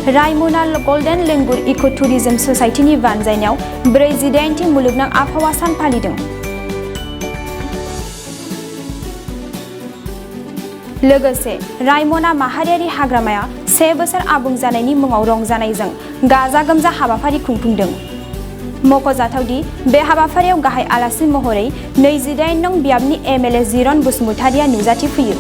रायमना golden langur इको tourism ससाइटिनि बानजायनायाव 48थि मुलुगनां आबहावा सान फालिदों। लोगोसे रायमना माहारियारि हाग्रामाया 1 बोसोर आबुं जानायनि मुङाव रंजानायजों गाजा गोमजा हाबाफारि खुंफुंदों। मख'जाथावदि बे हाबाफारियाव गाहाय आलासि महरै 28 नं बियाबनि एमएलए जिरन बसुमतारिया नुजाथिफैयो।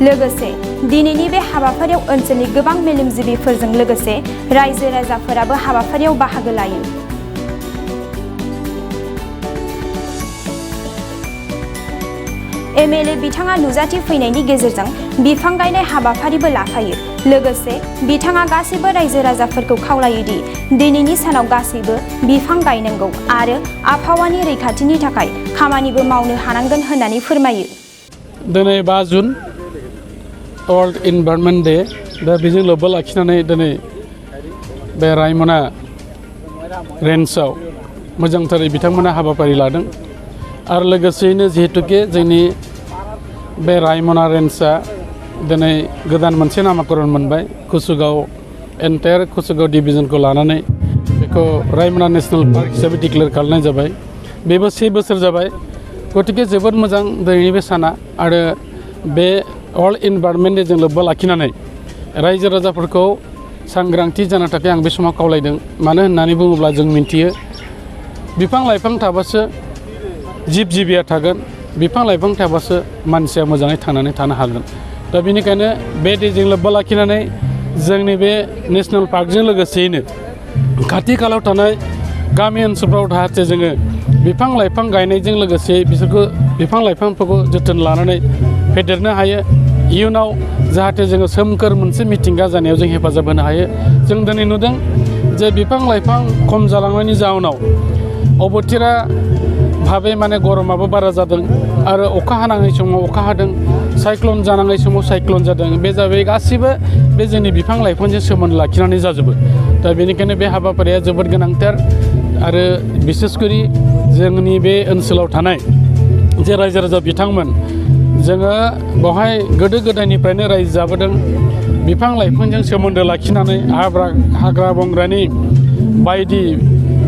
लोगोसे दिनैनि बे हाबाफारियाव ओनसोलनि गोबां मेलेमजिबिफोरजों लोगोसे रायजो राजाफोराबो हाबाफारियाव बाहागो लायो। एमएलए बिथाङा नुजाथिफैनायनि गेजेरजों बिफां गायनाय हाबाफारिबो लाफायो। लोगोसे बिथाङा गासैबो रायजो राजाफोरखौ खावलायोदि दिनैनि सानाव गासैबो बिफां गायनांगौ आरो आबहावानि रैखाथिनि थाखाय खामानिबो मावनो हानांगोन होननानै फोरमायो। दिनै 5 जुन वर्ल्ड इनभाइरनमेन्ट डे दा बेजों लोब्बा लाखिनानै दिनै बे रायमना रेन्जआव मोजांथारै बिथांमोना हाबाफारि लादों आरो लोगोसेयैनो जिहेतुके जोंनि बे रायमना रेन्जआ दिनै गोदान मोनसे नामाकरण मोनबाय। कुसुगाव एन्टायार कुसुगाव डिभिजनखौ लानानै बेखौ रायमना नेशनेल पार्क हिसाबै डिक्लेयार खालामनाय जाबाय। बेबो 1 बोसोर जाबाय। गतिके जोबोद मोजां दिनैनि बे साना आरो बे वर्ल्ड इनभाइरनमेन्ट डेजों लोब्बा लाखिनानै रायजो राजाफोरखौ सांग्रांथि जानो थाखाय आं बे समाव खावलायदों। मानो होननानै बुङोब्ला जों मिन्थियो बिफां लाइफां थाबासो जिब जिबिया थागोन, बिफां लाइफां थाबासो मानसिया मोजाङै थांनानै थानो हागोन। दा बेनिखायनो बे डेजों लोब्बा लाखिनानै जोंनि बे नेशनेल पार्कजों लोगोसेयैनो खाथि खालायाव थानाय गामि ओनसोलफ्राव जाहाथे जोङो बिफां लाइफां गायनायजों लोगोसे बिसोरखौ बिफां लाइफांफोरखौ जोथोन लानानै फेदेरनो हायो। इयुनाव जाहाथे जोङो सोमखोर मोनसे मिथिंगा जानायाव जों हेफाजाब होनो हायो। जों दिनै नुदों जे बिफां लाइफां खम जालांनायनि जाउनाव अबथिरा भाबे माने गरमाबो बारा जादों आरो अखा हानाङै समाव अखा हादों, साइक्लन जानाङै समाव साइक्लन जादों। बे जाबाय गासिबो बे जोंनि बिफां लाइफांजों सोमोन्दो लाखिनानै जाजोबो। दा बेनिखायनो बे हाबाफारिया जोबोद गोनांथार आरो बिसेसकरि जोंनि बे ओनसोलाव थानाय जे रायजो राजा बिथांमोन जोङो बेवहाय गोदो गोदायनिफ्रायनो रायजो जाबोदों। बिफां लाइफांजों सोमोन्दो लाखिनानै हाग्रा बंग्रानि बायदि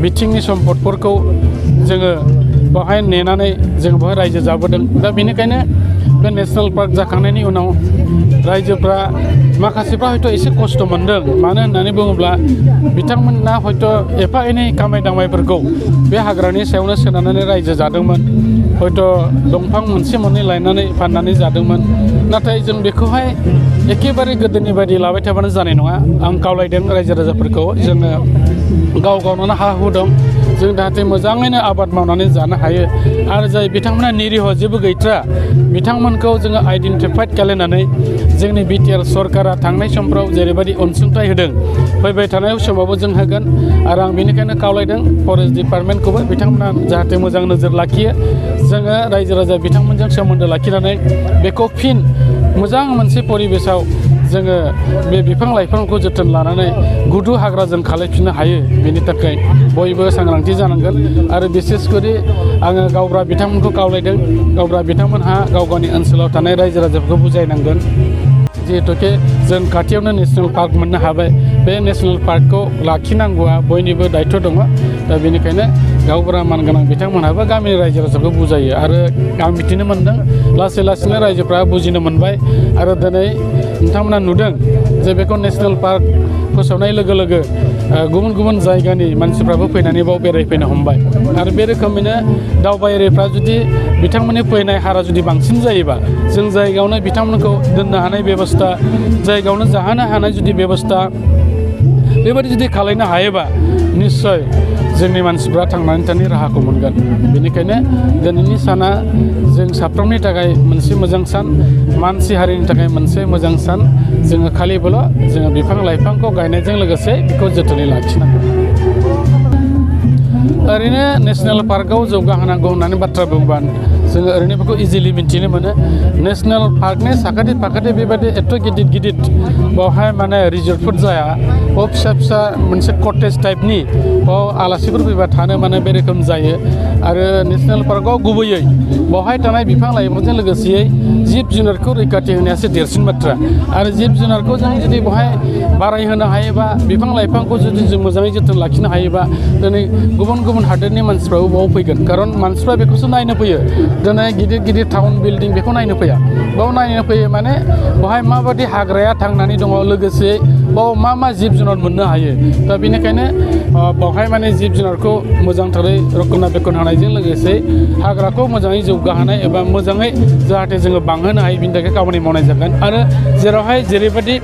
बिथिंनि सम्पदफोरखौ जोङो बेवहाय नेनानै जों बेवहाय रायजो जाबोदों। दा बेनिखायनो बे नेशनेल पार्क जाखांनायनि उनाव रायजोफ्रा माखासेफ्रा हयथ' एसे खस्थ' मोनदों। मानो होननानै बुङोब्ला बिथांमोना हयथ' एफा एनै खामाय दामायफोरखौ बे हाग्रानि सायावनो सोनारनानै रायजो जादोंमोन। हयथ' दंफां मोनसे मोननै लायनानै फाननानै जादोंमोन। नाथाय जों बेखौहाय एखेबारे गोदोनि बायदि लाबाय थाबानो जानाय नङा। आं खावलायदों रायजो राजाफोरखौ जोङो गाव गावनावनो हा हु दं, जों जाहाथे मोजाङैनो आबाद मावनानै जानो हायो आरो जाय बिथांमोना निरिह जेबो गैथ्रा बिथांमोनखौ जोङो आइडेन्टिफाइड खालामनानै जोंनि बिटिआर सरकारा थांनाय समफ्राव जेरैबायदि अनसुंथाइ होदों फैबाय थानाय समावबो जों होगोन। आरो आं बेनिखायनो खावलायदों फरेस्ट डिपार्टमेन्टखौबो बिथांमोना जाहाथे मोजां नोजोर लाखियो। जोङो रायजो राजा बिथांमोनजों सोमोन्दो लाखिनानै बेखौ फिन मोजां मोनसे परिबेसाव जोङो बे बिफां लाइफांखौ जोथोन लानानै गुदु हाग्राजों खालामफिननो हायो। बेनि थाखाय बयबो सांग्रांथि जानांगोन आरो बिसेसकरि आङो गावब्रा बिथांमोनखौ खावलायदों। गावब्रा बिथांमोनहा गाव गावनि ओनसोलाव थानाय रायजो राजाफोरखौ बुजायनांगोन। जिहेतुके जों खाथियावनो नेशनेल पार्क मोननो हाबाय, बे नेशनेल पार्कखौ लाखिनांगौआ बयनिबो दायित्व दङ। दा बेनिखायनो गावबुरा मानगोनां बिथांमोनहाबो गामिनि रायजो राजाखौ बुजायो आरो आं मिथिनो मोन्दों लासै लासैनो रायजोफ्रा बुजिनो मोनबाय आरो दिनै नोंथांमोना नुदों जे बेखौ नेशनेल पार्क फोसावनाय लोगो लोगो गुबुन गुबुन जायगानि मानसिफ्राबो फैनानै बाव बेरायफैनो हमबाय आरो बे रोखोमैनो दावबायारिफ्रा जुदि बिथांमोननि फैनाय हारा जुदि बांसिन जायोबा जों जायगायावनो बिथांमोनखौ दोननो हानाय बेबस्था, जायगायावनो जाहोनो हानाय जुदि बेबस्था बेबायदि जुदि खालामनो हायोबा निस्सय जोंनि मानसिफ्रा थांनानै थानायनि राहाखौ मोनगोन। बेनिखायनो दिनैनि साना जों साफ्रोमनि थाखाय मोनसे मोजां सान, मानसि हारिनि थाखाय मोनसे मोजां सान। जोङो खालिबोल' जोङो बिफां लाइफांखौ गायनायजों लोगोसे बेखौ जोथोनै लाखिनांगौ। ओरैनो नेशनेल पार्कआव जौगाहोनांगौ होननानै बाथ्रा बुंबा जोङो ओरैनो बेखौ इजिलि मिन्थिनो मोनो नेसनेल पार्कनि साखाथि फाखाथि बेबायदि एथ' गिदिर गिदिर बावहाय माने रिजर्टफोर जाया बाव फिसा फिसा मोनसे कटेज टाइपनि बाव आलासिफोर फैबा थानो माने बे रोखोम जायो आरो नेसनेल पार्कआव गुबैयै बावहाय थानाय बिफां लाइफांजों लोगोसेयै जिब जुनारखौ रैखाथि होनायासो देरसिन बाथ्रा आरो जिब जुनारखौ जों जुदि बावहाय बारायहोनो हायोबा बिफां लाइफांखौ जुदि जों मोजाङै जोथोन लाखिनो हायोबा दिनै गुबुन गुबुन हादोरनि मानसिफ्राबो बाव फैगोन खारन मानसिफ्रा बेखौसो नायनो फैयो दिनै गिदिर गिदिर टाउन बिल्डिं बेखौ नायनो फैया बाव नायनो फैयो माने बावहाय माबायदि हाग्राया थांनानै दङ लोगोसे बाव मा जिब जुनार मोननो हायो दा बेनिखायनो बावहाय माने जिब जुनारखौ मोजांथारै रक्षनाबेक्षन होनायजों लोगोसे हाग्राखौ मोजाङै जौगाहोनाय एबा मोजाङै जाहाथे जोङो बांहोनो हायो बिनि थाखाय खामानि मावनाय जागोन आरो जेरावहाय जेरैबायदि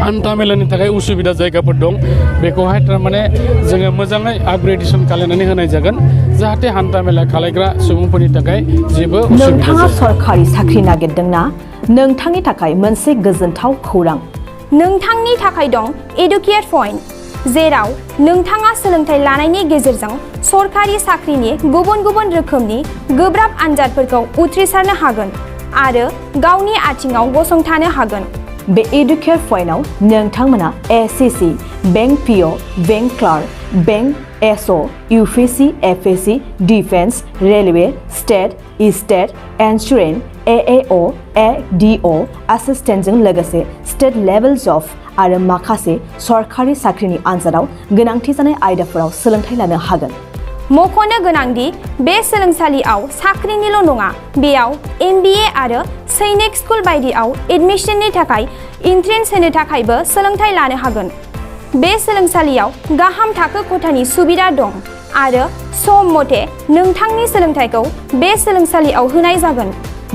हान्था मेलानि थाखाय उसुबिदा जायगाफोर दं बेखौहाय थारमाने जोङो मोजाङै आपग्रेडेसन खालामनानै होनाय जागोन जाहाथे हान्था मेला खालायग्रा सुबुंफोरनि थाखाय जेबो उसुबिदा जाया नोंथाङा सरखारि साख्रि नागिरदोंना नोंथांनि थाखाय मोनसे गोजोनथाव खौरां नोंथांनि थाखाय दं एडुकेट पइन्ट जेराव नोंथाङा सोलोंथाइ लानायनि गेजेरजों सरखारि साख्रिनि गुबुन गुबुन रोखोमनि गोब्राब आनजादफोरखौ उथ्रिसारनो हागोन आरो गावनि आथिङाव गसंथानो हागोन बे एडुकेट पइन्टआव नोंथांमोना SSC bank PO bank clerk bank SO UPSC FSC defence railway state insurance AAO ADO एसिस्टेन्टजों लोगोसे स्टेट लेभेल जब आरो माखासे सरखारि साख्रिनि आनजादाव गोनांथि जानाय आयदाफोराव सोलोंथाइ लानो हागोन मख'नो गोनांदि बे सोलोंसालियाव साख्रिनिल' नङा बेयाव MBA आरो सैनिक स्कुल बायदियाव एडमिशननि थाखाय एन्ट्रेन्स होनो थाखायबो सोलोंथाइ लानो हागोन बे सोलोंसालियाव गाहाम थाखो खथानि सुबिदा दं आरो सम मथे नोंथांनि सोलोंथाइखौ बे सोलोंसालियाव होनाय जागोन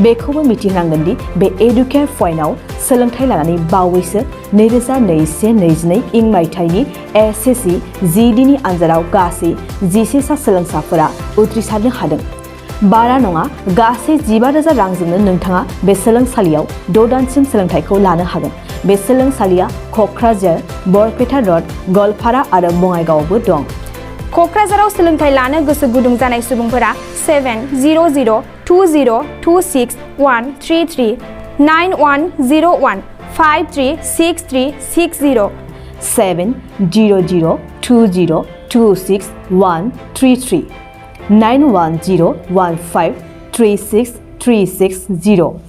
बेखौबो मिथिनांगोन दि बे एडुकेट पइन्टआव सोलोंथाइ लानानै बावैसो 2021-22 इं मायथाइनि एसएससि जिडिनि आनजादाव गासै 11 सा सोलोंसाफोरा उथ्रिसारनो हादों बारा नङा गासै 15,000 रांजोंनो नोंथाङा बे सोलोंसालियाव 6 दानसिम सोलोंथाइखौ लानो हागोन बे सोलोंसालिया क'क्राझार बरपेटा रड गवालपारा आरो बङाइगावआवबो दं क'क्राझाराव सोलोंथाइ लानो गोसो गुदुं जानाय सुबुंफोरा 70020261333 9101 536360 70020261333 9101536360